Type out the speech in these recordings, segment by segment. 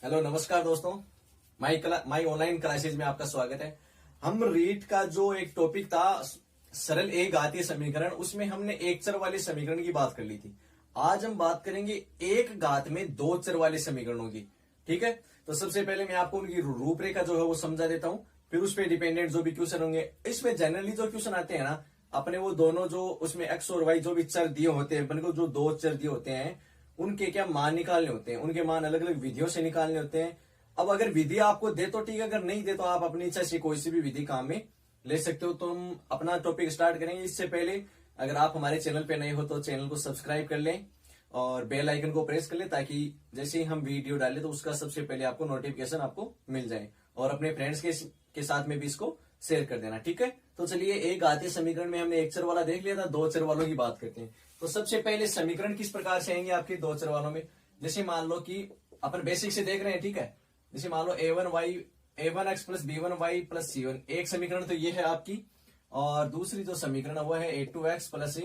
Hello नमस्कार दोस्तों। My online classes में आपका स्वागत है। हम रीट का जो एक टॉपिक था सरल एक घातीय समीकरण, उसमें हमने एक चर वाले समीकरण की बात कर ली थी। आज हम बात करेंगे एक घात में दो चर वाले समीकरणों की। ठीक है, तो सबसे पहले मैं आपको उनकी रूपरेखा जो है वो समझा देता हूं, फिर उस पर डिपेंडेंट जो भी क्वेश्चन होंगे। इसमें जनरली जो क्वेश्चन आते हैं ना, अपने वो दोनों जो उसमें एक्स और वाई जो भी चर दिए होते हैं, अपने को जो दो चर दिए होते हैं उनके क्या मान निकालने होते हैं, उनके मान अलग अलग विधियों से निकालने होते हैं। अब अगर विधि आपको दे तो ठीक है, अगर नहीं दे तो आप अपनी इच्छा से कोई सी भी विधि काम में ले सकते हो। तो हम अपना टॉपिक स्टार्ट करेंगे। इससे पहले अगर आप हमारे चैनल पे नए हो तो चैनल को सब्सक्राइब कर लें और बेल आइकन को प्रेस कर लें, ताकि जैसे ही हम वीडियो डालें तो उसका सबसे पहले आपको नोटिफिकेशन आपको मिल जाए, और अपने फ्रेंड्स के साथ में भी इसको शेयर कर देना। ठीक है, तो चलिए एक घातीय समीकरण में हमने एक चर वाला देख लिया था, दो चर वालों की बात करते हैं। तो सबसे पहले समीकरण किस प्रकार से आएंगे आपके दो चर वालों में। जैसे मान लो कि अपन बेसिक से देख रहे हैं, ठीक है। जैसे मान लो a1x plus b1y plus c1, एक समीकरण तो ये है आपकी, और दूसरी जो समीकरण है वो है a2x plus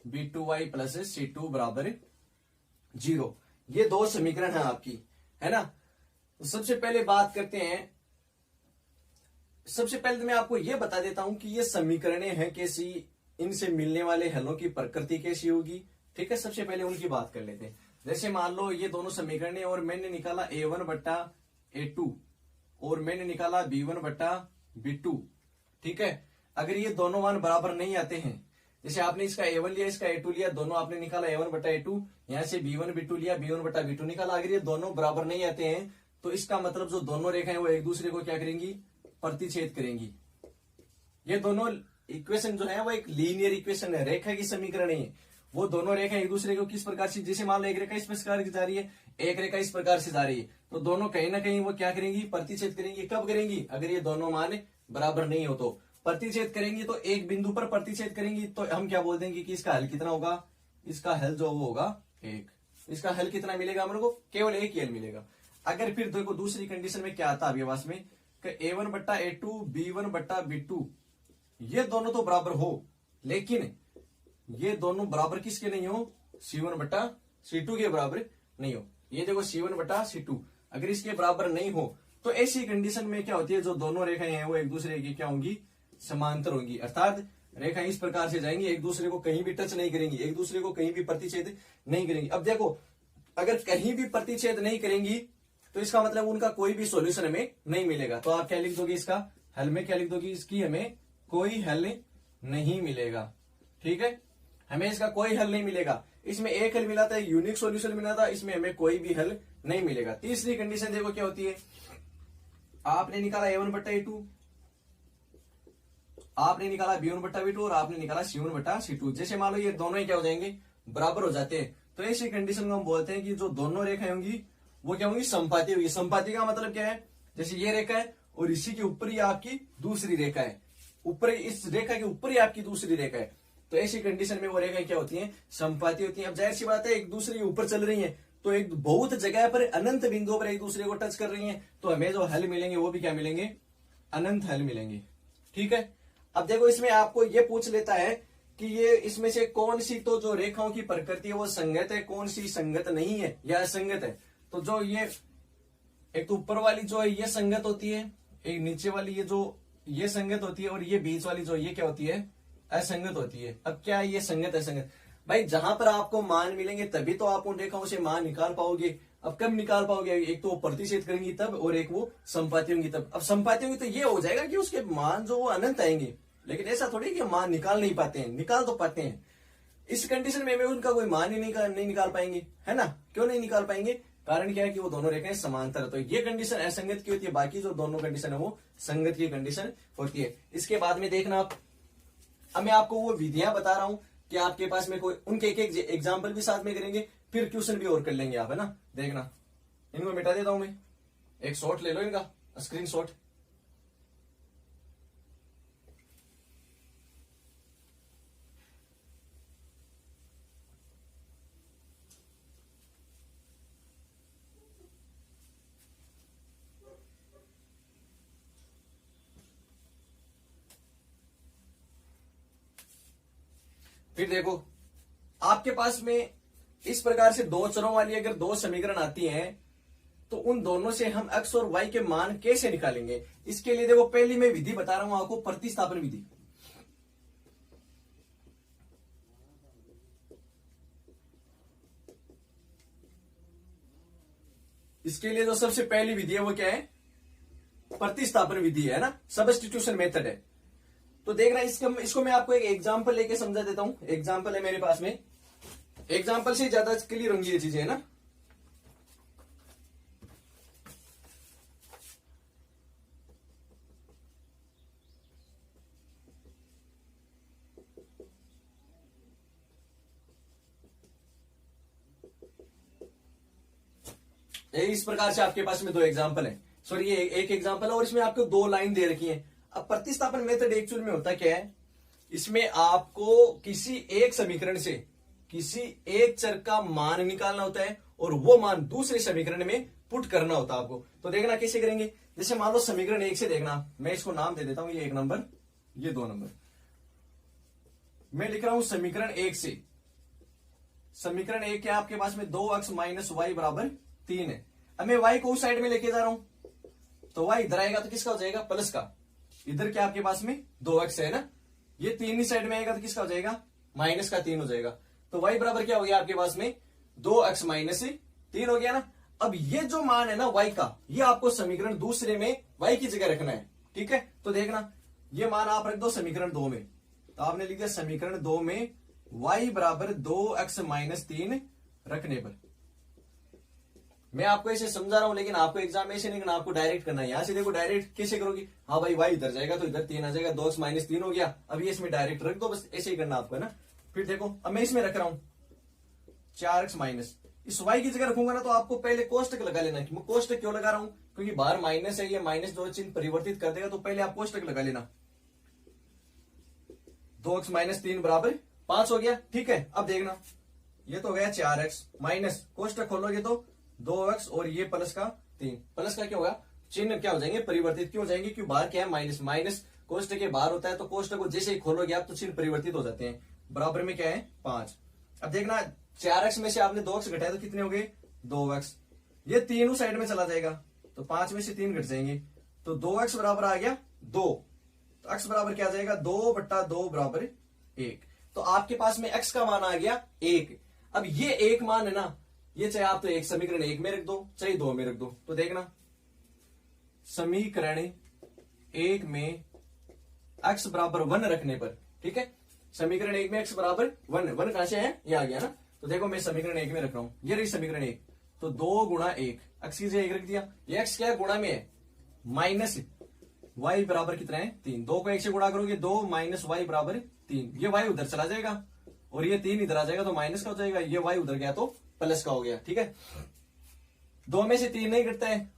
b2y plus c2 बराबर 0। ये दो समीकरण है आपकी, है ना। तो सबसे पहले बात करते हैं। सबसे पहले तो मैं आपको यह बता देता हूं कि ये समीकरणें हैं कैसी, इनसे मिलने वाले हलों की प्रकृति कैसी होगी। ठीक है, सबसे पहले उनकी बात कर लेते हैं। जैसे मान लो ये दोनों समीकरणें, और मैंने निकाला a1 बट्टा a2 और मैंने निकाला b1 बट्टा b2। ठीक है, अगर ये दोनों मान बराबर नहीं आते हैं, जैसे आपने इसका a1 लिया, इसका a2 लिया, दोनों आपने निकाला a1 बट्टा a2, यहां से b1 b2 लिया, b1 बट्टा b2 निकाला, अगर ये दोनों बराबर नहीं आते हैं तो इसका मतलब जो दोनों रेखाएं वो एक दूसरे को क्या करेंगी, प्रतिच्छेद करेंगी। ये दोनों इक्वेशन जो है वो एक लीनियर इक्वेशन है, रेखा की समीकरण है। वो दोनों रेखा एक दूसरे को किस प्रकार से, जैसे मान लो एक रेखा इस प्रकार की जा रही है, एक रेखा इस प्रकार से जा रही है, तो दोनों कहीं ना कहीं वो क्या करेंगी, प्रतिच्छेद करेंगी। कब करेंगी, अगर ये दोनों मान बराबर नहीं हो तो प्रतिच्छेद करेंगी। तो एक बिंदु पर प्रतिच्छेद करेंगी तो हम क्या बोल देंगे कि इसका हल कितना होगा, इसका हल जो वो होगा एक। इसका हल कितना मिलेगा हम लोग को, केवल एक ही हल मिलेगा। अगर फिर देखो दूसरी कंडीशन में क्या आता है अभ्यास में, a1 बट्टा a2 b1 बट्टा b2 ये दोनों तो बराबर हो, लेकिन ये दोनों बराबर किसके नहीं हो, c1 बट्टा c2 के बराबर नहीं हो। ये देखो c1 बट्टा c2 अगर इसके बराबर नहीं हो तो ऐसी कंडीशन में क्या होती है, जो दोनों रेखाएं हैं वो एक दूसरे की क्या होंगी, समांतर होंगी। अर्थात रेखाएं इस प्रकार से जाएंगी, एक दूसरे को कहीं भी टच नहीं करेंगी, एक दूसरे को कहीं भी प्रतिच्छेद नहीं करेंगी। अब देखो अगर कहीं भी प्रतिच्छेद नहीं करेंगी तो इसका मतलब उनका कोई भी सॉल्यूशन हमें नहीं मिलेगा। तो आप क्या लिख दोगे, इसका हल में क्या लिख दोगे, इसकी हमें कोई हल नहीं मिलेगा। ठीक है, हमें इसका कोई हल नहीं मिलेगा। इसमें एक हल मिला था, यूनिक सॉल्यूशन मिला था, इसमें हमें कोई भी हल नहीं मिलेगा। तीसरी कंडीशन देखो क्या होती है, आपने निकाला a1 बट्टा a2, आपने निकाला b1 बट्टा b2 और आपने निकाला c1 बट्टा c2। जैसे मान लो ये दोनों ही क्या हो जाएंगे, बराबर हो जाते हैं, तो ऐसी कंडीशन को हम बोलते हैं कि जो दोनों रेखाएं होंगी वो क्या होंगी, संपाती होगी। संपाती का मतलब क्या है, जैसे ये रेखा है और इसी के ऊपर ही आपकी दूसरी रेखा है, ऊपर इस रेखा के ऊपर ही आपकी दूसरी रेखा है, तो ऐसी कंडीशन में वो रेखाएं क्या होती हैं, संपाती होती हैं। अब जाहिर सी बात है एक दूसरे के ऊपर चल रही हैं, तो एक बहुत जगह पर अनंत बिंदुओं पर एक दूसरे को टच कर रही हैं, तो हमें जो हल मिलेंगे वो भी क्या मिलेंगे, अनंत हल मिलेंगे। ठीक है, अब देखो इसमें आपको ये पूछ लेता है कि ये इसमें से कौन सी तो जो रेखाओं की प्रकृति है वो संगत है, कौन सी संगत नहीं है या असंगत है। तो जो ये एक तो ऊपर वाली जो है ये संगत होती है, एक नीचे वाली ये संगत होती है, और ये बीच वाली जो ये क्या होती है, असंगत होती है। अब क्या है ये संगत असंगत, भाई जहां पर आपको मान मिलेंगे तभी तो आप उन रेखाओं से मान निकाल पाओगे। अब कब निकाल पाओगे, एक तो वो प्रतिच्छेद करेंगी तब, और एक वो संपाती होंगी तब। अब संपाती होंगी तो ये हो जाएगा कि उसके मान जो वो अनंत आएंगे, लेकिन ऐसा थोड़ी कि मान निकाल नहीं पाते हैं, निकाल तो पाते हैं। इस कंडीशन में उनका कोई मान ही नहीं निकाल पाएंगे, है ना। क्यों नहीं निकाल पाएंगे, कारण क्या है कि वो दोनों रेखाएं समांतर है। तो ये कंडीशन असंगत की होती है, बाकी जो दोनों कंडीशन है वो संगत की कंडीशन होती है। इसके बाद में देखना आप, अब मैं आपको वो विधियां बता रहा हूं कि आपके पास में कोई उनके एक एक एग्जाम्पल भी साथ में करेंगे, फिर क्वेश्चन भी और कर लेंगे आप, है ना। देखना, इनको मिटा देता हूं मैं, एक शॉट ले लो इनका स्क्रीन शॉट। फिर देखो आपके पास में इस प्रकार से दो चरों वाली अगर दो समीकरण आती हैं, तो उन दोनों से हम x और y के मान कैसे निकालेंगे? इसके लिए देखो पहली मैं विधि बता रहा हूं आपको, प्रतिस्थापन विधि। इसके लिए जो सबसे पहली विधि है वो क्या है? प्रतिस्थापन विधि है ना, सब्स्टिट्यूशन मेथड है। तो देखना इसको मैं आपको एक एग्जांपल लेके समझा देता हूं। एग्जांपल है मेरे पास में, एग्जांपल से ज्यादा क्लियर होंगी ये चीजें, है ना। इस प्रकार से आपके पास में दो एग्जांपल है, सॉरी ये एक एग्जांपल है और इसमें आपको दो लाइन दे रखी है। अब प्रतिस्थापन मेथड एक्चुअल में होता क्या है? इसमें आपको किसी एक समीकरण से किसी एक चर का मान निकालना होता है और वो मान दूसरे समीकरण में पुट करना होता है आपको। तो देखना कैसे करेंगे। जैसे मान लो समीकरण एक से देखना, मैं इसको नाम दे देता हूं, ये 1 नंबर, ये 2 नंबर। मैं लिख रहा हूं समीकरण एक से। समीकरण एक क्या आपके पास में 2x माइनस वाई बराबर 3 है। अब मैं y को उस साइड में लेके जा रहा हूं, तो y इधर आएगा तो किसका हो जाएगा? प्लस का। इधर क्या आपके पास में 2x है ना, ये 3 ही साइड में आएगा तो किसका हो जाएगा? माइनस का 3 हो जाएगा। तो y बराबर क्या हो गया आपके पास में? 2x माइनस 3 हो गया ना। अब ये जो मान है ना y का, ये आपको समीकरण दूसरे में y की जगह रखना है, ठीक है। तो देखना ये मान आप रख दो समीकरण 2 में, तो आपने लिख दिया समीकरण 2 में y बराबर 2x माइनस 3 रखने पर। मैं आपको ऐसे समझा रहा हूं, लेकिन आपको एग्जाम में ऐसे नहीं करना, आपको डायरेक्ट करना है। यहां से देखो डायरेक्ट कैसे करोगी? हाँ भाई y इधर जाएगा तो इधर 3 आ जाएगा, 2x माइनस 3 हो गया। अब ये इसमें डायरेक्ट रख दो, बस ऐसे ही करना आपको, है ना। फिर देखो अब मैं इसमें रख रहा हूं 4x माइनस, इस y की जगह रखूंगा ना तो आपको पहले कोष्टक लगा लेना। मैं कोष्टक क्यों लगा रहा हूं? क्योंकि बाहर माइनस है, ये माइनस जो चिन्ह परिवर्तित कर देगा, तो पहले आप कोष्टक लगा लेना। 2x माइनस 3 बराबर 5 हो गया, ठीक है। अब देखना ये तो गया 4x माइनस, कोष्टक खोलोगे तो 2x और ये प्लस का 3, प्लस का क्या होगा? चिन्ह क्या हो जाएंगे? परिवर्तित क्यों हो जाएंगे? क्योंकि बाहर क्या है? माइनस, माइनस कोष्टक के बाहर होता है, तो कोष्टक को जैसे ही खोलोगे आप तो चिन्ह परिवर्तित हो जाते हैं। बराबर में क्या है? 5। अब देखना 4x में से आपने 2x घटाया तो कितने हो गए? 2x। ये तीनों साइड में चला जाएगा तो 5 में से 3 घट जाएंगे, तो 2x बराबर आ गया 2। तो x बराबर क्या आ जाएगा? 2/2 बराबर 1। तो आपके पास में x का मान आ गया 1। अब ये एक मान है ना, ये चाहे आप तो एक समीकरण 1 में रख दो चाहे 2 में रख दो। तो देखना समीकरण 1 में x बराबर 1 रखने पर, ठीक है। समीकरण 1 में x बराबर 1 कहां से है? ये आ गया ना। तो देखो मैं समीकरण 1 में रख रहा हूं, ये रही समीकरण 1, तो 2 गुणा 1, x की जगह 1 रख दिया। ये x क्या है? गुणा में है, माइनस y बराबर कितना है? 3। 2 को 1 से गुणा करोगे 2 माइनस y बराबर 3। ये y उधर चला जाएगा और ये 3 इधर आ जाएगा तो माइनस का हो जाएगा, ये y उधर गया तो प्लस का हो गया, ठीक है। 2 में से 3 नहीं घटता है,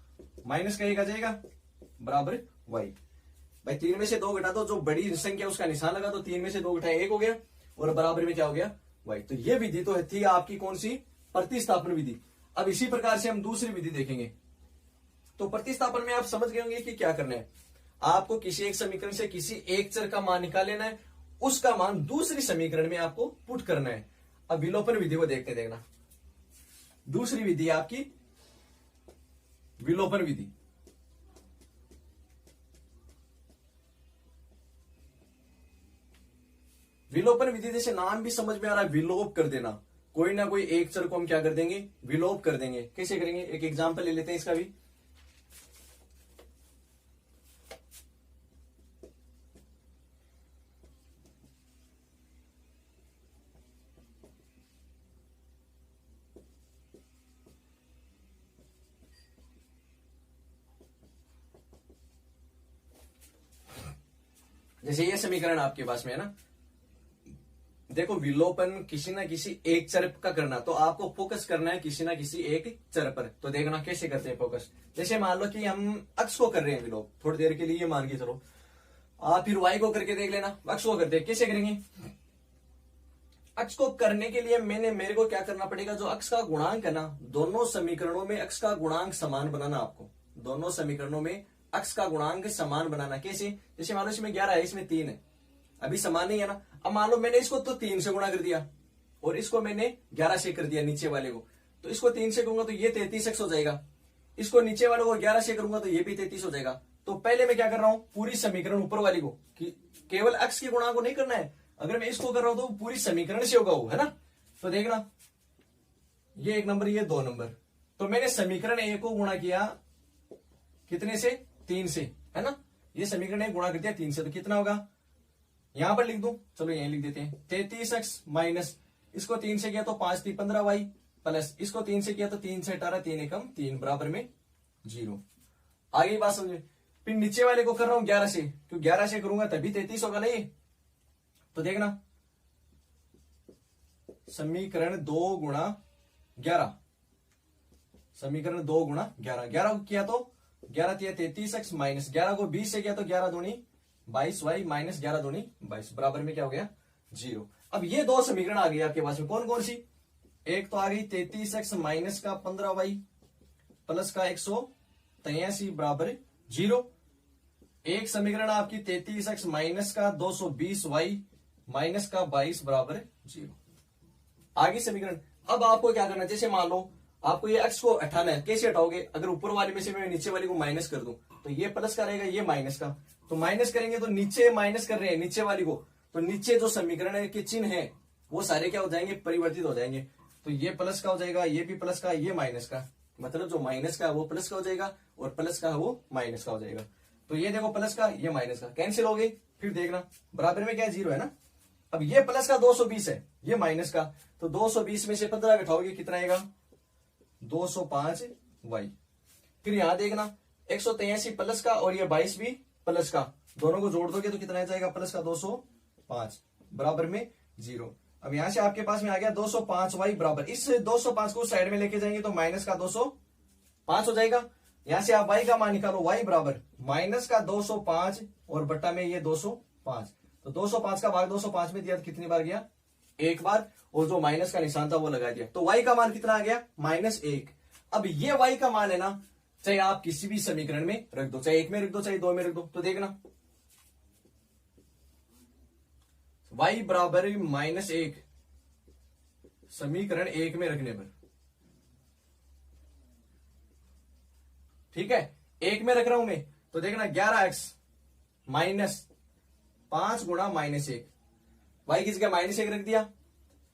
माइनस का 1 आ जाएगा बराबर y। भाई 3 में से 2 घटा दो, जो बड़ी संख्या उसका निशान लगा, तो 3 में से 2 घटाए 1 हो गया और बराबर में क्या हो गया? y। तो ये विधि तो थी आपकी कौन सी? प्रतिस्थापन विधि। अब इसी प्रकार से हम दूसरी विधि देखेंगे। तो प्रतिस्थापन में आप समझ गए होंगे कि क्या करना है। आपको किसी एक समीकरण से किसी एक चर का मान निकाल लेना है, उसका मान दूसरी समीकरण में आपको पुट करना है। अब विलोपन विधि को देखते देखना। दूसरी विधि आपकी विलोपन विधि। विलोपन विधि जैसे नाम भी समझ में आ रहा है, विलोप कर देना। कोई ना कोई एक चर को हम क्या कर देंगे? विलोप कर देंगे। कैसे करेंगे? एक एग्जांपल ले लेते हैं इसका भी। जैसे ये समीकरण आपके पास में है ना, देखो विलोपन किसी ना किसी एक चर का करना, तो आपको फोकस करना है किसी ना किसी एक चर पर। तो देखना कैसे करते हैं फोकस। जैसे मान लो कि हम x को कर रहे हैं विलोप, थोड़ी देर के लिए ये मान के चलो, आप फिर y को करके देख लेना। x को करते हैं, कैसे करेंगे? x को करने के लिए मेरे को क्या करना पड़ेगा? जो x का गुणांक है ना, दोनों समीकरणों में x का गुणांक समान बनाना। आपको दोनों समीकरणों में x का गुणांक समान बनाना। कैसे? जैसे मान लो इसमें 11 है, इसमें 3 है, अभी समान नहीं है ना। अब मान लो मैंने इसको तो 3 से गुणा कर दिया और इसको मैंने 11 से कर दिया नीचे वाले को, तो इसको 3 से करूंगा तो ये 33x हो जाएगा। इसको नीचे वाले को 11 से करूंगा तो ये भी 33 हो जाएगा। तो पहले मैं क्या कर रहा हूं, पूरी समीकरण ऊपर वाली को, कि केवल x के गुणा को नहीं करना है, अगर मैं इसको कर रहा हूं तो पूरी समीकरण से होगा वो, है ना। तो देखना ये 1 नंबर, ये 2 नंबर, तो मैंने समीकरण ए को गुणा किया कितने से, 3 से, है ना। ये समीकरण ए गुणा कर दिया 3 से, तो कितना होगा, यहां पर लिख दूं, चलो यहीं लिख देते हैं, 33x माइनस, इसको 3 से किया तो 5 3 15y, प्लस इसको 3 से किया तो 3 से 18, 3 एकम 3 बराबर में 0। आगे बात समझे। फिर नीचे वाले को कर रहा हूं 11 से, क्योंकि 11 से करूंगा तभी 33 होगा ना ये। तो देखना समीकरण 2 गुणा 11, समीकरण 2 गुणा 11, 11 को किया तो 11 दिया 33x माइनस 11 को 20 से किया तो 11 दूनी 22y माइनस 11 दूनी 22 बराबर में क्या हो गया 0। अब ये 2 समीकरण आ गई आपके पास में, कौन कौन सी, एक तो आ गई 33x माइनस का 15y प्लस का 183 बराबर 0। एक समीकरण आपकी 33x माइनस का 220y माइनस का 22 बराबर 0। आगे समीकरण, अब आपको क्या करना है, जैसे मान लो आपको ये x को हटाना है, कैसे हटाओगे, अगर ऊपर वाले में से मैं नीचे वाली को माइनस कर दूं तो ये प्लस का रहेगा, ये माइनस का, तो माइनस करेंगे तो नीचे माइनस कर रहे हैं नीचे वाली को, तो नीचे जो समीकरण के चिन्ह है वो सारे क्या हो जाएंगे, परिवर्तित हो जाएंगे। तो ये प्लस का हो जाएगा, ये भी प्लस का, ये माइनस का, मतलब जो माइनस का है वो प्लस का हो जाएगा और प्लस का है वो माइनस का हो जाएगा। तो ये देखो प्लस का, ये माइनस का कैंसिल हो गई, फिर देखना बराबर में क्या है 0 है ना। अब ये प्लस का 220 है, ये माइनस का, तो 220 में से 15 घटाओगे कितना आएगा 205y। फिर यहां देखना 183 प्लस का और ये 22 भी प्लस का, दोनों को जोड़ दोगे तो कितना आ जाएगा प्लस का 205 बराबर में 0। अब यहां से आपके पास में आ गया 205y बराबर, इस 205 को साइड में लेके जाएंगे तो माइनस का 205 हो जाएगा। यहां से आप y का मान निकालो, y बराबर माइनस का 205 और बट्टा में ये 205, तो 205 का भाग 205 में दिया तो कितनी बार गया, एक बार, और जो माइनस का निशान था वो लगा दिया, तो y का मान कितना आ गया -1। अब ये y का मान है ना, चाहे आप किसी भी समीकरण में रख दो, चाहे 1 में रख दो चाहे 2 में रख दो, तो देखना y बराबर -1 समीकरण 1 में रखने पर, ठीक है 1 में रख रहा हूं मैं, तो देखना 11x माइनस 5 गुणा -1, y की जगह -1 रख दिया,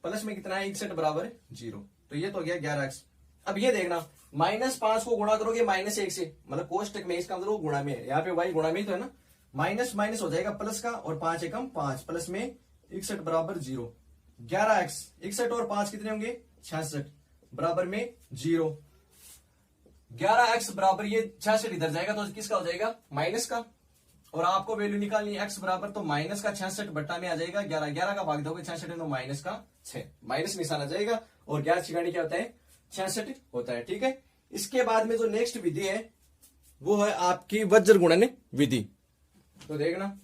प्लस में कितना है 61 बराबर 0, तो ये तो गया 11x। अब ये देखना -5 को गुणा करोगे -1 से, मतलब कोष्टक में, इसका मतलब गुणा में है, यहाँ पे y गुणा में ही तो है ना, माइनस माइनस हो जाएगा प्लस का, और 5 एकम 5, प्लस में 61 बराबर 0। 11x 61 और 5 कितने होंगे 66 बराबर में 0। 11x बराबर ये 66 इधर जाएगा तो किसका हो जाएगा माइनस का, और आपको वैल्यू निकालनी है x बराबर, तो माइनस का 66 बट्टा में आ जाएगा 11, 11 का भाग दोगे 66 तो माइनस का 6, माइनस निशान आ जाएगा, और 11 छिगाड़ी क्या होता है 66 होता है, ठीक है। इसके बाद में जो नेक्स्ट विधि है वो है आपकी वज्र गुणन विधि, तो देखना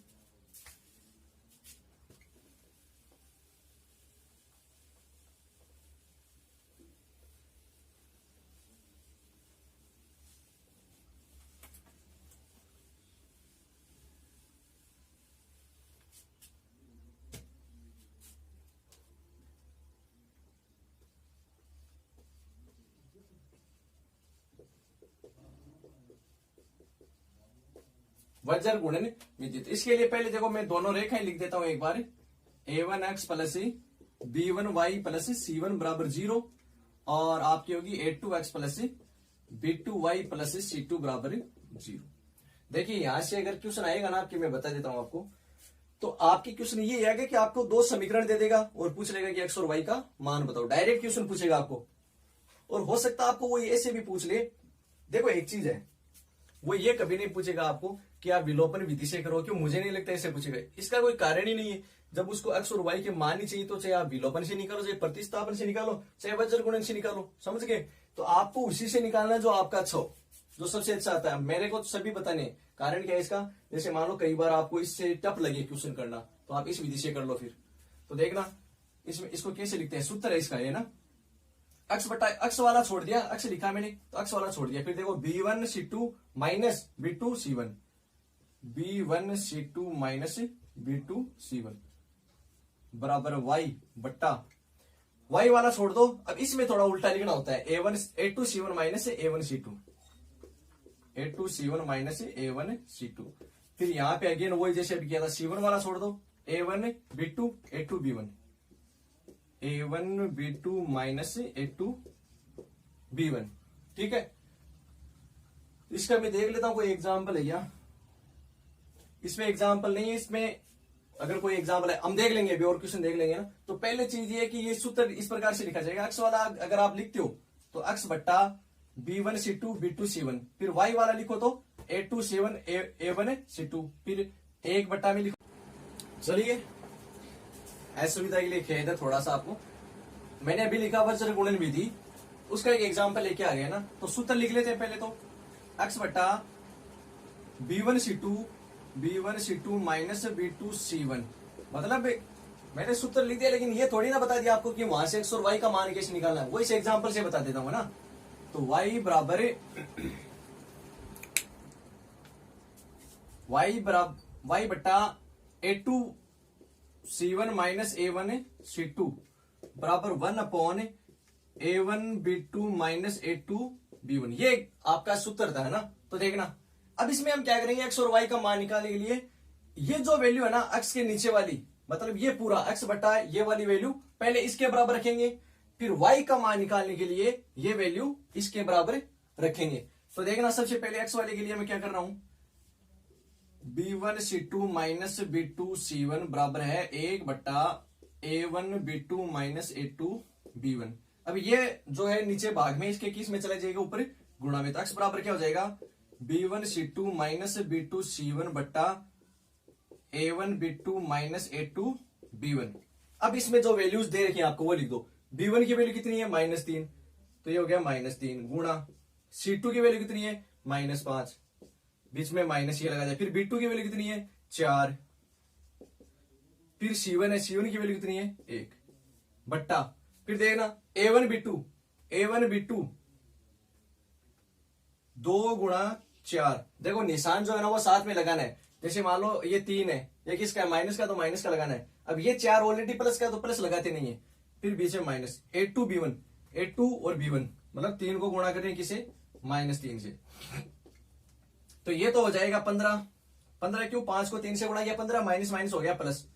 वज्र गुणन विधि। इसके लिए पहले देखो मैं दोनों रेखाएं लिख देता हूं एक बार, a1x plus b1y plus c1 बराबर 0, और आपकी होगी a2x plus b2y plus c2 बराबर 0। देखिए यहां से अगर क्वेश्चन आएगा ना आपके, मैं बता देता हूं आपको, तो आपकी क्वेश्चन ये आएगा कि आपको 2 समीकरण दे देगा और पूछ लेगा कि x और y का मान बताओ, डायरेक्ट क्वेश्चन पूछेगा आपको। और हो सकता है आपको वो ऐसे भी पूछ ले, देखो एक चीज है, वो ये कभी नहीं पूछेगा आपको कि आप विलोपन विधि से करो, क्यों, मुझे नहीं लगता ऐसे पूछेगा, इसका कोई कारण ही नहीं है। जब उसको x और y के मान ही चाहिए तो चाहे आप विलोपन से निकालो, चाहे प्रतिस्थापन से निकालो, चाहे वज्र गुणन से निकालो, समझ गए। तो आपको उसी से निकालना जो आपका अच्छा हो, जो सबसे अच्छा आता है। मेरे को तो सभी बताने, कारण क्या है इसका, जैसे मान लो कई बार आपको इससे टफ लगे क्वेश्चन करना तो आप इस विधि से कर लो। फिर तो देखना इसमें इसको कैसे लिखते हैं, सूत्र है इसका ये ना, x बटा x वाला छोड़ दिया, x लिखा मैंने तो x वाला छोड़ दिया। फिर देखो b1c2 minus b2c1, b1c2 minus b2c1 बराबर y बट्टा y वाला छोड़ दो। अब इसमें थोड़ा उल्टा लिखना होता है, a2c1 minus a1c2, A2C1 minus A1C2। फिर यहाँ पे अगेन वही जैसे अभी किया था, C1 वाला छोड़ दो, A1B2 A2B1, A1B2 minus A2B1। ठीक है, इसका मैं देख लेता हूं कोई एग्जाम्पल है क्या। इसमें एग्जाम्पल नहीं है, इसमें अगर कोई एग्जाम्पल है हम देख लेंगे, अभी और क्वेश्चन देख लेंगे ना। तो पहले चीज ये कि ये सूत्र इस प्रकार से लिखा जाएगा, अक्स वाला अगर आप लिखते हो तो अक्स बट्टा B1C2 B2C1, फिर वाई वाला लिखो तो A2C1 A1C2, फिर एक बट्टा में लिखो। चलिए, असुविधा के लिए खेद है थोड़ा सा आपको, मैंने अभी लिखा वज्र गुणन विधि, उसका एक एग्जाम्पल लेके आ गया ना। तो सूत्र लिख लेते हैं पहले तो, अक्स बट्टा B1C2 माइनस B2C1। मतलब मैंने सूत्र लिख दिया, लेकिन ये थोड़ी ना बता दिया आपको कि वहां से एक्स और वाई का मान कैसे निकालना है, वो इस एग्जाम्पल से बता देता हूं ना। तो y बराबर y बट्टा A2C1 माइनस A1C2 बराबर 1 A1B2 माइनस A2B1। ये आपका सूत्र था, है ना। तो देखना अब इसमें हम क्या करेंगे, एक्स और वाई का मान निकालने के लिए ये जो वैल्यू है ना एक्स के नीचे वाली, मतलब ये पूरा एक्स बटा ये वाली वैल्यू पहले इसके बराबर रखेंगे, फिर वाई का मान निकालने के लिए ये वैल्यू इसके बराबर रखेंगे। तो देखना सबसे पहले एक्स वाले के लिए मैं क्या कर रहा हूं, B1C2 माइनस B2C1 बराबर है 1 बट्टा A1B2 माइनस A2B1। अब ये जो है नीचे भाग में इसके किस में चला जाएगा, ऊपर गुणा में। तो एक्स बराबर क्या हो जाएगा, B1C2 माइनस B2C1 बट्टा A1B2 माइनस A2B1। अब इसमें जो वैल्यूज दे रखी है आपको वो लिख दो। B1 की वैल्यू कितनी है, -3, तो ये हो गया -3 गुणा C2 की वैल्यू कितनी है, -5, बीच में माइनस ये लगा जाए। फिर B2 की वैल्यू कितनी है, 4, फिर C1 है, C1 की वैल्यू कितनी है, 1 बट्टा, फिर देखना A1B2 2 गुणा 4। देखो निशान जो है ना वो साथ में लगाना है। जैसे मान लो ये 3 है, ये किसका है, माइनस का, तो माइनस का लगाना है। अब ये 4 ऑलरेडी प्लस का, तो प्लस लगाते नहीं है। फिर बीच में माइनस, A2B1, A2 और B1 मतलब 3 को गुणा करें किसे, -3 से। तो ये तो हो जाएगा 15 क्यों, 5 को 3 से गुणा किया 15, माइनस माइनस हो गया प्लस,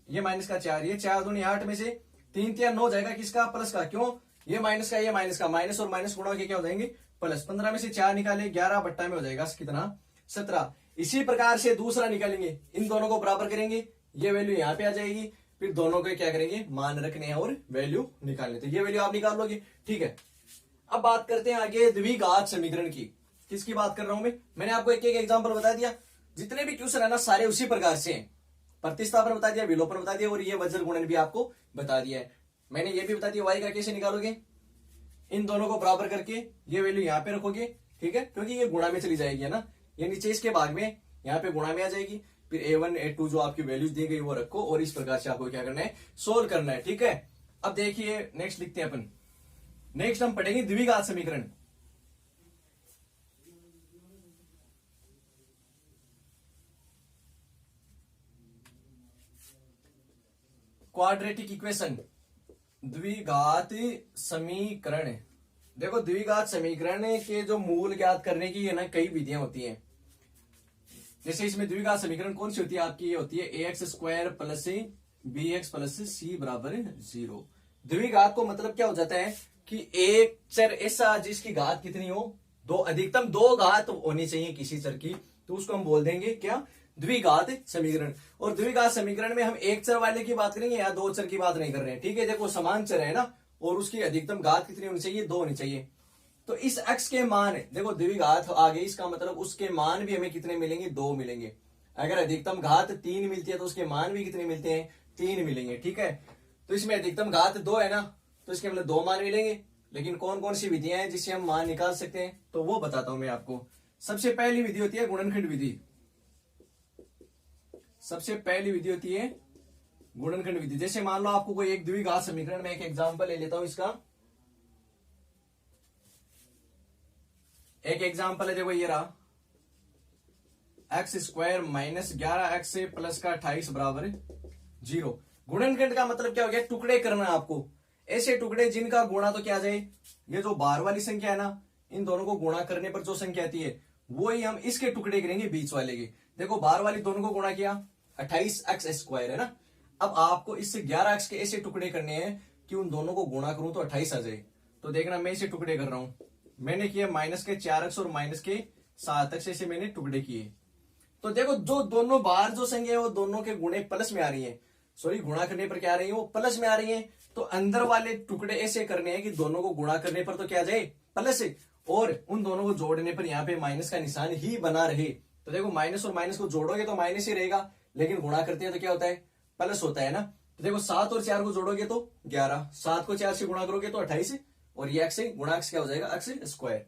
ये माइनस का 4, ये 4 दूनी 8 में से 3 3 9 हो जाएगा किसका, प्लस का। क्यों, ये माइनस का, ये माइनस का, माइनस और माइनस गुणा के क्या हो जाएंगे, प्लस। 15 में से 4 निकाले, 11 बट्टा में हो जाएगा कितना, 17। इसी प्रकार से दूसरा निकालेंगे, इन दोनों को बराबर करेंगे, ये वैल्यू यहाँ पे आ जाएगी, फिर दोनों के क्या करेंगे, मान रखने हैं और वैल्यू निकालने। तो ये वैल्यू आप निकाल लोगे, ठीक है। अब बात करते हैं आगे द्विघात समीकरण की। किसकी बात कर रहा हूं मैंने आपको एक एक एग्जाम्पल बता दिया। जितने भी क्वेश्चन है ना सारे उसी प्रकार से हैं। प्रतिस्थापन बता दिया, विलोपन बता दिया, और ये वज्र गुणन भी आपको बता दिया है। मैंने ये भी बता दिया वाई का कैसे निकालोगे, इन दोनों को बराबर करके ये वैल्यू यहाँ पे रखोगे, ठीक है, क्योंकि ये गुणा में चली जाएगी, है ना। ये नीचे इसके भाग में यहाँ पे गुणा में आ जाएगी। फिर A1 A2 जो आपकी वैल्यूज दी गई वो रखो, और इस प्रकार से आपको क्या करना है, सोल्व करना है, ठीक है। अब देखिए नेक्स्ट लिखते हैं अपन। नेक्स्ट हम पढ़ेंगे द्विघात समीकरण। क्वाड्रेटिक इक्वेशन, द्विघात समीकरण। देखो द्विघात समीकरण के जो मूल ज्ञात करने की है ना कई विधियां होती हैं। जैसे इसमें द्विघात समीकरण कौन सी होती है आपकी, ये होती है ax² plus bx plus c बराबर 0। द्विघात को मतलब क्या हो जाता है कि एक चर ऐसा जिसकी घात कितनी हो, अधिकतम 2 घात होनी चाहिए किसी चर की, तो उसको हम बोल देंगे क्या, द्विघात समीकरण। और द्विघात समीकरण में हम एक चर वाले की बात करेंगे या 2 चर की बात नहीं कर रहे हैं, ठीक है। देखो समान चर है ना, और उसकी अधिकतम घात कितनी होनी चाहिए, 2 होनी चाहिए। तो इस x के मान, देखो द्विघात आ गई, इसका मतलब उसके मान भी हमें कितने मिलेंगे, 2 मिलेंगे। अगर अधिकतम घात 3 मिलती है तो उसके मान भी कितने मिलते हैं, 3 मिलेंगे, ठीक है। तो इसमें अधिकतम घात 2 है ना, तो इसके मतलब 2 मान मिलेंगे। लेकिन कौन कौन सी विधियां हैं जिससे हम मान निकाल सकते हैं, तो वो बताता हूं मैं आपको। सबसे पहली विधि होती है गुणनखंड विधि। सबसे पहली विधि होती है गुणनखंड विधि। जैसे मान लो आपको कोई एक द्विघात समीकरण में एक एग्जाम्पल ले लेता हूं इसका। एक एग्जाम्पल है, देखो ये रहा, x² माइनस 11x प्लस का 28 बराबर 0। गुणनखंड का मतलब क्या हो गया, टुकड़े करना है आपको, ऐसे टुकड़े जिनका गुणा तो क्या आ जाए, ये जो बाहर वाली संख्या है ना, इन दोनों को गुणा करने पर जो संख्या आती है वही हम इसके टुकड़े करेंगे बीच वाले के। देखो बाहर वाली दोनों को गुणा किया, 28x² है ना। अब आपको इससे 11x के ऐसे टुकड़े करने हैं कि उन दोनों को गुणा करूं तो 28 आ जाए। तो देखना मैं इसे टुकड़े कर रहा हूं, मैंने किया माइनस के 4x और माइनस के 7x ऐसे मैंने टुकड़े किए। तो देखो जो दोनों बाहर जो संख्या है वो दोनों के गुणे प्लस में आ रही है, सॉरी गुणा करने पर क्या आ रही है, वो प्लस में आ रही है। तो अंदर वाले टुकड़े ऐसे करने हैं कि दोनों को गुणा करने पर तो क्या जाए, प्लस, और उन दोनों को जोड़ने पर यहाँ पे माइनस का निशान ही बना रहे। तो देखो माइनस और माइनस को जोड़ोगे तो माइनस ही रहेगा, लेकिन गुणा करते हैं तो क्या होता है, प्लस होता है ना। तो देखो 7 और 4 को जोड़ोगे तो 11, 7 को 4 से गुणा करोगे तो 28, और ये x से गुणा x क्या हो जाएगा, x²।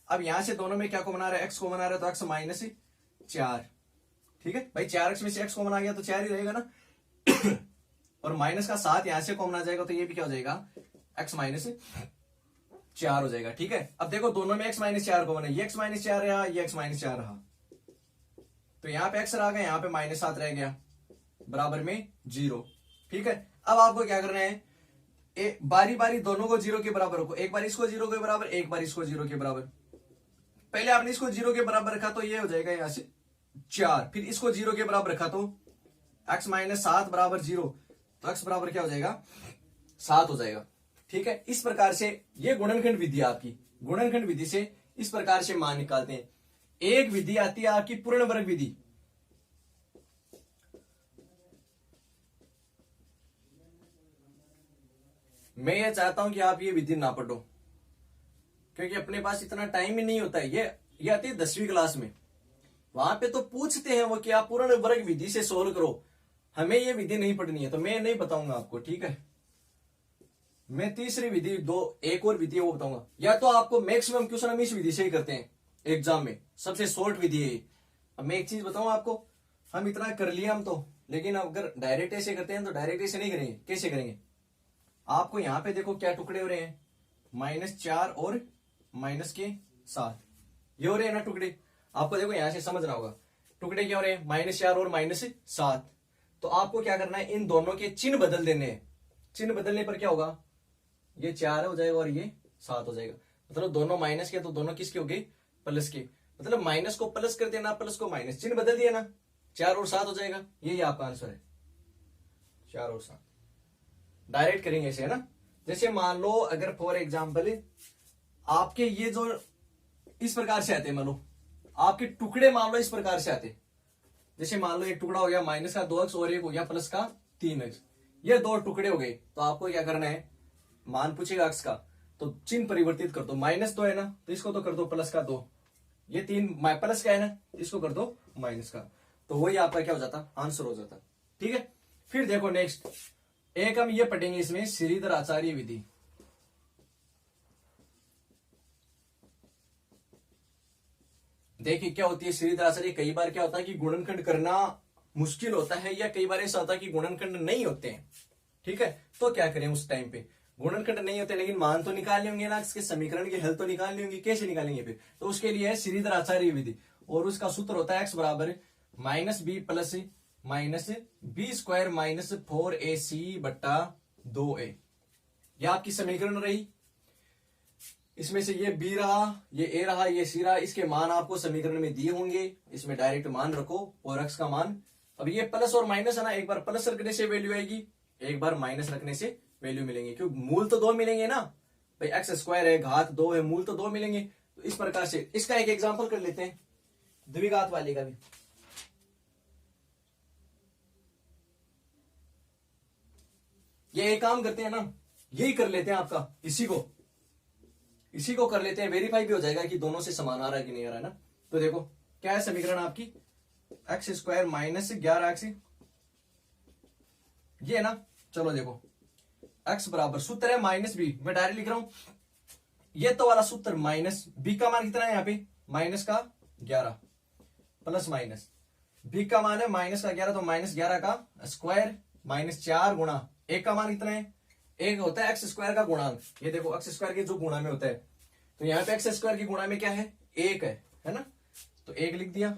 अब यहां से दोनों में क्या को बना रहा है, x को बना रहा है, तो x माइनस 4। ठीक है भाई, 4x में से x कॉमन आ गया तो 4 ही रहेगा ना। और माइनस का 7 यहां से कॉमन आ जाएगा तो ये भी क्या हो जाएगा, x माइनस 4 हो जाएगा। ठीक है, अब देखो दोनों में x माइनस 4 कॉमन है, ये x माइनस 4 रहा, ये x माइनस 4 रहा, तो यहां पे x रह गया, यहां पे माइनस 7 रह गया, बराबर में 0। ठीक है, अब आपको क्या करना है, बारी बारी दोनों को 0 के बराबर रखो, एक बार इसको 0 के बराबर, एक बार इसको 0 के बराबर। पहले आपने इसको 0 के बराबर रखा तो ये हो जाएगा यहां से 4, फिर इसको 0 के बराबर रखा तो x माइनस 7 बराबर 0, तो x बराबर क्या हो जाएगा, 7 हो जाएगा। ठीक है, इस प्रकार से ये गुणनखंड विधि आपकी, गुणनखंड विधि से इस प्रकार से मान निकालते हैं। एक विधि आती है आपकी पूर्ण वर्ग विधि। मैं ये चाहता हूं कि आप ये विधि ना पढ़ो, क्योंकि अपने पास इतना टाइम ही नहीं होता है। ये आती है 10वीं क्लास में, वहां पे तो पूछते हैं वो कि आप पूर्ण वर्ग विधि से सोल्व करो, हमें ये विधि नहीं पढ़नी है, तो मैं नहीं बताऊंगा आपको। ठीक है, मैं तीसरी विधि एक और विधि है वो बताऊंगा। या तो आपको मैक्सिमम क्वेश्चन हम इस विधि से ही करते हैं एग्जाम में, सबसे शॉर्ट विधि है। अब मैं एक चीज बताऊं आपको, हम इतना कर लिया हम तो, लेकिन अगर डायरेक्ट ऐसे करते हैं तो डायरेक्ट ऐसे नहीं करेंगे। कैसे करेंगे, आपको यहां पे देखो क्या टुकड़े हो रहे हैं, -4 और -7, ये हो रहे हैं ना टुकड़े। आपको देखो यहां से समझना होगा, टुकड़े क्या हो रहे हैं, -4 और -7। तो आपको क्या करना है, इन दोनों के चिन्ह बदल देने हैं। चिन्ह बदलने पर क्या होगा, ये 4 हो जाएगा और ये 7 हो जाएगा। मतलब दोनों माइनस के तो दोनों किसके हो गए, प्लस के। मतलब माइनस को प्लस कर देना, प्लस को माइनस, चिन्ह बदल दिया ना, 4 और 7 हो जाएगा। यही आपका आंसर है, 4 और 7। डायरेक्ट करेंगे ऐसे, है ना। जैसे मान लो अगर फॉर एग्जाम्पल आपके ये जो इस प्रकार से आते, मान लो आपके टुकड़े मान लो इस प्रकार से आते, जैसे मान लो एक टुकड़ा हो गया माइनस का 2x और एक हो गया प्लस का 3x, ये दो टुकड़े हो गए। तो आपको क्या करना है, मान पूछेगा x का तो चिन्ह परिवर्तित कर दो, -2 है ना तो इसको तो कर दो प्लस का 2, ये 3 प्लस का है ना इसको कर दो माइनस का, तो वही आपका क्या हो जाता, आंसर हो जाता। ठीक है, फिर देखो नेक्स्ट एक हम ये पढ़ेंगे इसमें श्रीधर आचार्य विधि। देखिए क्या होती है श्रीधर आचार्य, कई बार क्या होता है कि गुणनखंड करना मुश्किल होता है, या कई बार ऐसा होता है कि गुणनखंड नहीं होते हैं। ठीक है, तो क्या करें उस टाइम पे, गुणनखंड नहीं होते लेकिन मान तो निकाल लेंगे ना, इसके समीकरण के हल तो निकाल लेंगे, कैसे निकालेंगे फिर, तो उसके लिए है श्रीधर आचार्य विधि, और उसका सूत्र होता है x बराबर -b प्लस -b² -4ac बट्टा 2a। यह आपकी समीकरण रही, इसमें से ये b रहा, ये a रहा, ये c रहा, इसके मान आपको समीकरण में दिए होंगे, इसमें डायरेक्ट मान रखो और x का मान। अब ये प्लस और माइनस है ना, एक बार प्लस रखने से वैल्यू आएगी, एक बार माइनस रखने से वैल्यू मिलेंगे, क्योंकि मूल तो 2 मिलेंगे ना भाई, x² है, घात 2 है, मूल तो 2 मिलेंगे। तो इस प्रकार से इसका एक एग्जांपल कर लेते हैं, द्विघात वाले का भी। ये एक काम करते हैं ना, यही कर लेते हैं आपका, इसी को कर लेते हैं, वेरीफाई भी हो जाएगा कि दोनों से समान आ रहा है कि नहीं आ रहा है ना। तो देखो क्या है समीकरण आपकी, x² -11x, ये है ना। चलो देखो x बराबर सूत्र है -b, मैं डायरेक्ट लिख रहा हूं, ये तो वाला सूत्र -b का मान कितना है यहाँ पे, -11 प्लस माइनस, b का मान है -11, तो -11 का स्क्वायर -4 गुणा एक का मान कितना है, एक होता है x² का गुणांक। ये देखो x² के जो गुणा में होता है, तो यहाँ पे x² की गुणा में क्या है, 1 है ना, तो 1 लिख दिया।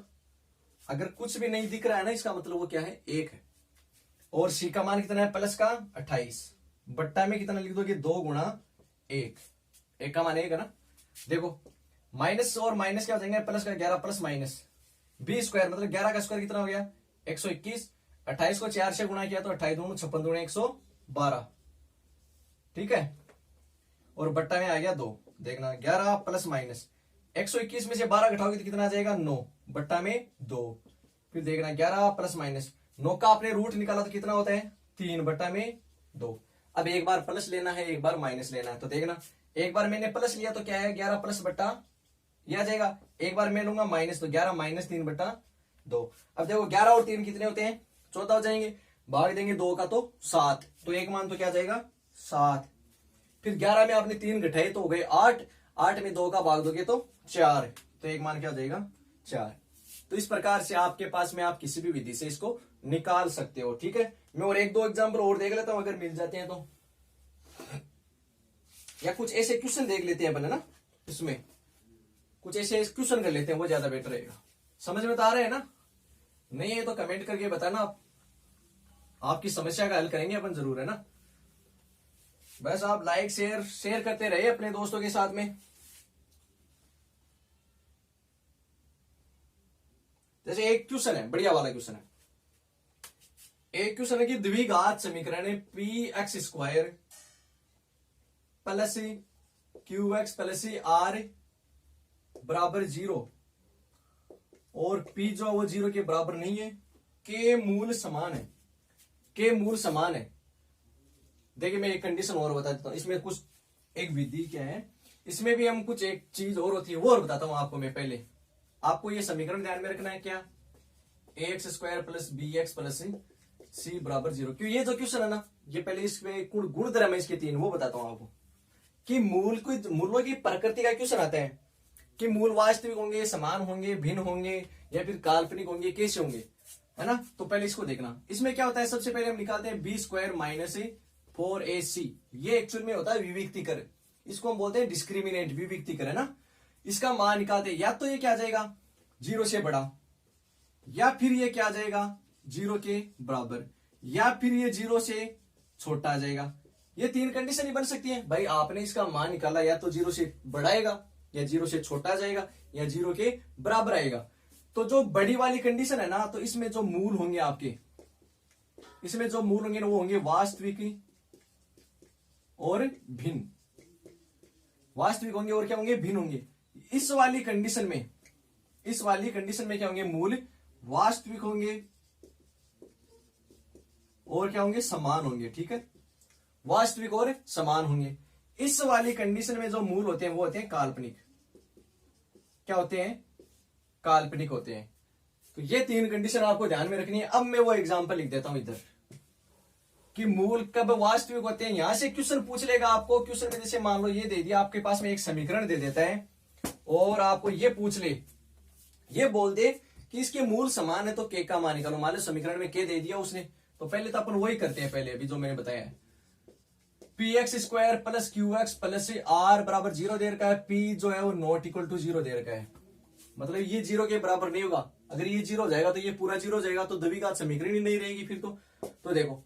अगर कुछ भी नहीं दिख रहा है ना, इसका मतलब वो क्या है, 1 है। और c का मान कितना है, प्लस का 28, बट्टा में कितना लिख दोगे, 2 गुणा 1, 1 का मान 1 है ना। देखो माइनस और माइनस क्या हो जाएंगे, प्लस का 11 प्लस माइनस बी स्क्वायर, मतलब 11 का स्क्वायर कितना हो गया 121, 28 को 4 से गुणा किया तो 28 दूनी 56 दूनी 112, ठीक है, और बट्टा में आ गया 2। देखना 11 प्लस माइनस 121 में से 12 घटाओगे तो कितना आ जाएगा 9, बट्टा में 2। फिर देखना 11 प्लस माइनस 9 का आपने रूट निकाला तो कितना होता है 3, बट्टा में 2। अब एक बार प्लस लेना है एक बार माइनस लेना है, तो देखना एक बार मैंने प्लस लिया तो क्या है 11 प्लस बट्टा ये आ जाएगा, एक बार मैं लूंगा माइनस तो 11 माइनस 3 बट्टा 2। अब देखो 11 और 3 कितने होते हैं 14 हो जाएंगे, भाग देंगे 2 का तो 7, तो एक मान तो क्या जाएगा 7। फिर 11 में आपने 3 घटाए तो हो गए 8, 8 में 2 का भाग दोगे तो 4, तो एक मान क्या हो जाएगा 4। तो इस प्रकार से आपके पास में आप किसी भी विधि से इसको निकाल सकते हो, ठीक है। मैं और एक दो एग्जाम्पल और देख लेता हूं अगर मिल जाते हैं तो, या कुछ ऐसे क्वेश्चन देख लेते हैं अपन, है ना, इसमें कुछ ऐसे क्वेश्चन कर लेते हैं, वो ज्यादा बेटर रहेगा। समझ में तो आ रहा है ना, नहीं है तो कमेंट करके बताना, आप आपकी समस्या का हल करेंगे अपन जरूर, है ना। बस आप लाइक शेयर करते रहिए अपने दोस्तों के साथ में। जैसे एक क्वेश्चन है, बढ़िया वाला क्वेश्चन है, एक क्वेश्चन है कि द्विघात समीकरण है P X square plus Q X plus R बराबर 0 और पी जो वो 0 के बराबर नहीं है, के मूल समान है, के मूल समान है। देखिए मैं एक कंडीशन और बता देता हूं, इसमें कुछ एक विधि क्या है, इसमें भी हम कुछ एक चीज और होती है वो और बताता हूं आपको मैं। पहले आपको ये समीकरण ध्यान में रखना है, क्या A X square plus B X plus C बराबर 0। क्यों ये जो क्वेश्चन है ना, ये पहले इसमें गुण धर्म है इसके 3, वो बताता हूं आपको कि मूलों की प्रकृति का क्वेश्चन आता है कि मूल वास्तविक होंगे, समान होंगे, भिन्न होंगे या फिर काल्पनिक होंगे, कैसे होंगे, है ना। तो पहले इसको देखना, इसमें क्या होता है, सबसे पहले हम निकालते हैं बी स्क्वायर माइनस 4ac, ये एक्चुअल में होता है विविक्तिकर, इसको हम बोलते हैं डिस्क्रिमिनेंट, विविक्तिकर, है ना। इसका मान निकालते हैं, या तो ये क्या आ जाएगा 0 से बड़ा, या फिर ये क्या आ जाएगा 0 के बराबर, या फिर ये 0 से छोटा आ जाएगा। ये 3 कंडीशन ही बन सकती है भाई। आपने इसका मान निकाला, या तो 0 से बड़ा आएगा, या 0 से छोटा आ जाएगा, या 0 के बराबर आएगा। तो जो बड़ी वाली कंडीशन है ना, तो इसमें जो मूल होंगे आपके, इसमें जो मूल होंगे ना वो होंगे वास्तविक और भिन्न, वास्तविक होंगे और क्या होंगे भिन्न होंगे। इस वाली कंडीशन में, इस वाली कंडीशन में क्या होंगे, मूल वास्तविक होंगे और क्या होंगे समान होंगे, ठीक है, वास्तविक और समान होंगे। इस वाली कंडीशन में जो मूल होते हैं वो होते हैं काल्पनिक, क्या होते हैं काल्पनिक होते हैं। तो ये 3 कंडीशन आपको ध्यान में रखनी है। अब मैं वो एग्जांपल लिख देता हूं इधर कि मूल कब वास्तविक होते हैं। यहां से क्वेश्चन पूछ लेगा आपको, क्वेश्चन में जैसे मान लो ये दे दिया आपके पास में, एक समीकरण दे देता है और आपको ये पूछ ले, ये बोल दे कि इसके मूल समान है तो के का मान निकालो। मान लो समीकरण में के दे दिया उसने, तो पहले तो अपन वही करते हैं, पहले अभी जो मैंने बताया है, P X square plus Q X plus R बराबर 0 दे रखा है, पी जो है वो नॉट इक्वल टू 0 दे रखा है, मतलब ये 0 के बराबर नहीं होगा। अगर ये 0 हो जाएगा तो ये पूरा 0 हो जाएगा, तो द्विघात समीकरण ही नहीं रहेगी फिर तो देखो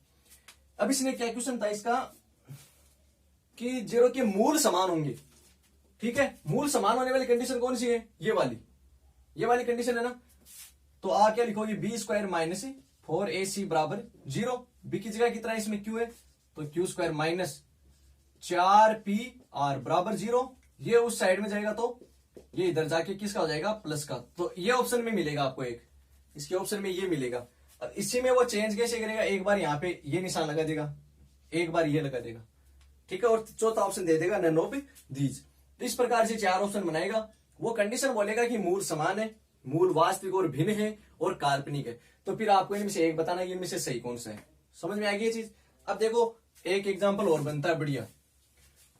अब इसने क्या क्वेश्चन था इसका कि 0 के मूल समान होंगे, ठीक है। मूल समान होने वाली कंडीशन कौन सी है, ये वाली कंडीशन है ना। तो आप क्या लिखोगे बी स्क्वायर माइनस 4ac बराबर 0, बी की जगह कितना है इसमें क्यू है, तो क्यू स्क्वायर माइनस 4pr बराबर 0, ये उस साइड में जाएगा तो ये इधर जाके किसका हो जाएगा प्लस का। तो ये ऑप्शन में मिलेगा आपको, एक इसके ऑप्शन में ये मिलेगा। अब इसी में वो चेंज कैसे करेगा, एक बार यहाँ पे ये निशान लगा देगा, एक बार ये लगा देगा, ठीक है, और चौथा ऑप्शन दे देगा नन ऑफ दीज। तो इस प्रकार से 4 ऑप्शन बनाएगा। वो कंडीशन बोलेगा कि मूल समान है, मूल वास्तविक और भिन्न है और काल्पनिक है। तो फिर आपको इनमें से एक बताना है इनमें से सही कौन सा है। समझ में आ गई ये चीज। अब देखो एक एग्जाम्पल और बनता है बढ़िया,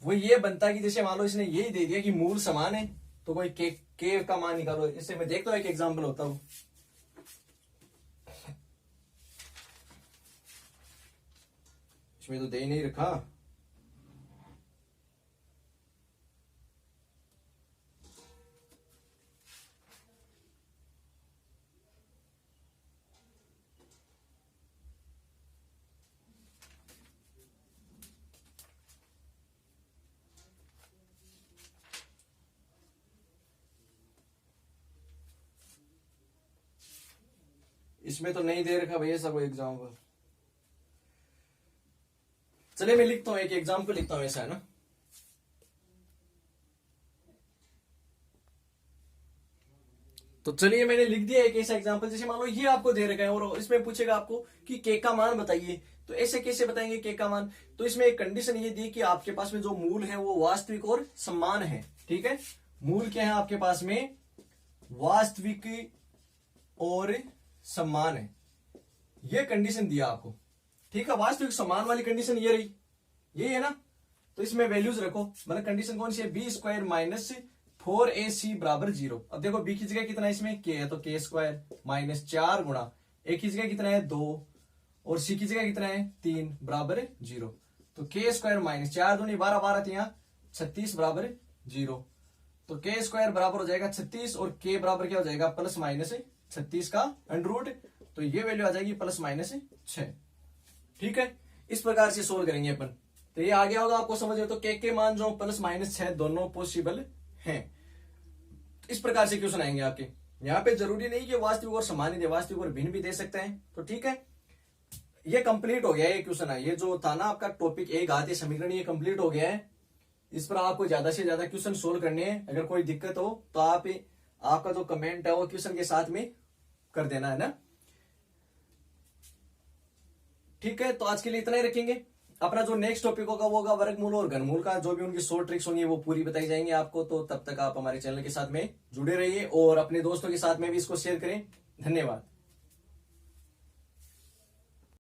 वो ये बनता है कि जैसे मान लो इसने यही दे दिया कि मूल समान है, तो कोई के का मान निकालो। इससे मैं देखता हूं एक एग्जाम्पल होता हूं, इसमें तो दे ही नहीं रखा। इसमें तो नहीं दे रखा भैया सब एग्जाम्पल। चलिए मैं लिखता हूं, एक एग्जाम्पल लिखता हूं ऐसा, है ना। तो चलिए मैंने लिख दिया एक ऐसा एग्जाम्पल, जैसे मान लो ये आपको दे रखा है और इसमें पूछेगा आपको कि के का मान बताइए, तो ऐसे कैसे बताएंगे के का मान। तो इसमें एक कंडीशन ये दी कि आपके पास में जो मूल है वो वास्तविक और समान है, ठीक है। मूल क्या है आपके पास में, वास्तविक और समान है, ये कंडीशन दिया आपको, ठीक है। वास्तविक समान वाली कंडीशन ये रही, ये है ना। तो इसमें वैल्यूज रखो, मतलब कंडीशन कौन सी है, बी स्क्वायर माइनस 4ac बराबर 0। अब देखो बी की जगह कितना है इसमें, के है, तो के स्क्वायर माइनस 4 गुणा ए की जगह कितना है 2 और सी की जगह कितना है 3 बराबर 0। तो के स्क्वायर माइनस 4 दूनी 12 12 यहाँ 36 बराबर 0। तो के स्क्वायर बराबर हो जाएगा 36 और के बराबर क्या हो जाएगा, प्लस माइनस 36 का अंडर रूट। तो ये वैल्यू आ जाएगी प्लस माइनस 6, ठीक है। इस प्रकार से सोल्व करेंगे अपन। तो ये आ गया होगा आपको समझ में। तो के मान जो प्लस माइनस 6 दोनों पॉसिबल हैं। इस प्रकार से क्वेश्चन आएंगे आपके। यहाँ पे जरूरी नहीं कि वास्तविक और समान ही दे, वास्तविक और भिन्न भी दे सकते हैं। तो ठीक है, ये कंप्लीट हो गया ये क्वेश्चन है। ये जो था ना आपका टॉपिक एक घातीय समीकरण, ये कंप्लीट हो गया है। इस पर आपको ज्यादा से ज्यादा क्वेश्चन सोल्व करने हैं। अगर कोई दिक्कत हो तो आपका जो कमेंट है वो क्वेश्चन के साथ में कर देना, है ना। ठीक है, तो आज के लिए इतना ही रखेंगे। अपना जो नेक्स्ट टॉपिक होगा वो होगा वर्गमूल और घनमूल का, जो भी उनकी शॉर्ट ट्रिक्स होंगी वो पूरी बताई जाएंगी आपको। तो तब तक आप हमारे चैनल के साथ में जुड़े रहिए और अपने दोस्तों के साथ में भी इसको शेयर करें। धन्यवाद।